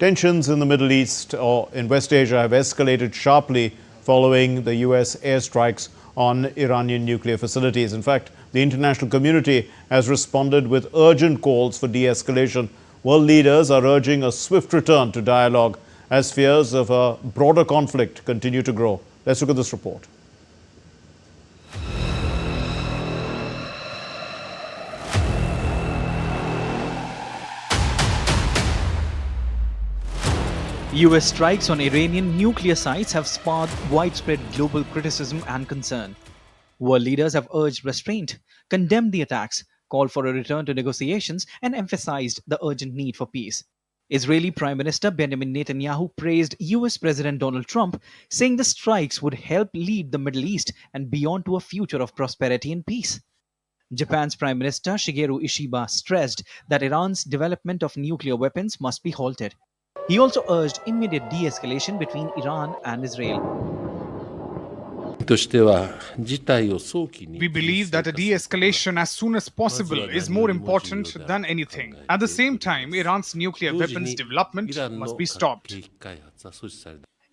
Tensions in the Middle East or in West Asia have escalated sharply following the US airstrikes on Iranian nuclear facilities. In fact, the international community has responded with urgent calls for de-escalation. World leaders are urging a swift return to dialogue as fears of a broader conflict continue to grow. Let's look at this report. US strikes on Iranian nuclear sites have sparked widespread global criticism and concern. World leaders have urged restraint, condemned the attacks, called for a return to negotiations, and emphasized the urgent need for peace. Israeli Prime Minister Benjamin Netanyahu praised US President Donald Trump, saying the strikes would help lead the Middle East and beyond to a future of prosperity and peace. Japan's Prime Minister Shigeru Ishiba stressed that Iran's development of nuclear weapons must be halted. He also urged immediate de-escalation between Iran and Israel. We believe that a de-escalation as soon as possible is more important than anything. At the same time, Iran's nuclear weapons development must be stopped.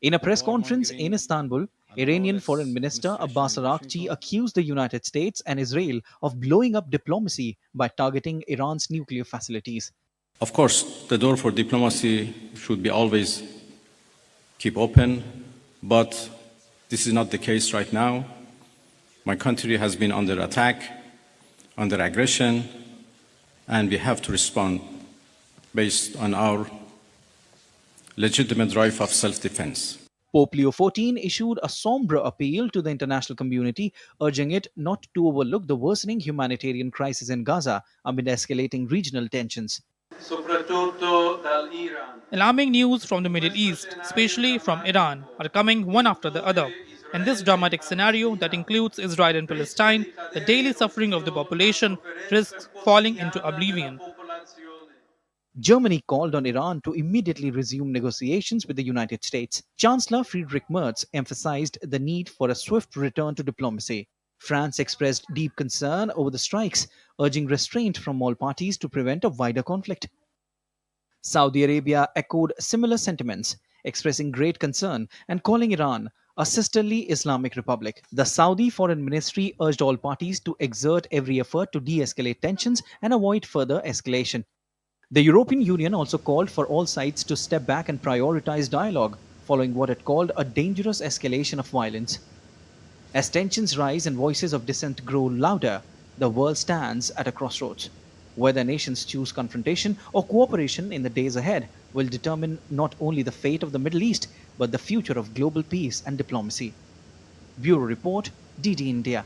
In a press conference in Istanbul, Iranian Foreign Minister Abbas Araghchi accused the United States and Israel of blowing up diplomacy by targeting Iran's nuclear facilities. Of course, the door for diplomacy should be always keep open, but this is not the case right now. My country has been under attack, under aggression, and we have to respond based on our legitimate right of self-defense. Pope Leo XIV issued a somber appeal to the international community, urging it not to overlook the worsening humanitarian crisis in Gaza amid escalating regional tensions. Alarming news from the Middle East, especially from Iran, are coming one after the other. In this dramatic scenario that includes Israel and Palestine, the daily suffering of the population risks falling into oblivion. Germany called on Iran to immediately resume negotiations with the United States. Chancellor Friedrich Merz emphasized the need for a swift return to diplomacy. France expressed deep concern over the strikes, urging restraint from all parties to prevent a wider conflict. Saudi Arabia echoed similar sentiments, expressing great concern and calling Iran a sisterly Islamic republic. The Saudi Foreign Ministry urged all parties to exert every effort to de-escalate tensions and avoid further escalation. The European Union also called for all sides to step back and prioritize dialogue, following what it called a dangerous escalation of violence. As tensions rise and voices of dissent grow louder, the world stands at a crossroads. Whether nations choose confrontation or cooperation in the days ahead will determine not only the fate of the Middle East, but the future of global peace and diplomacy. Bureau Report, DD India.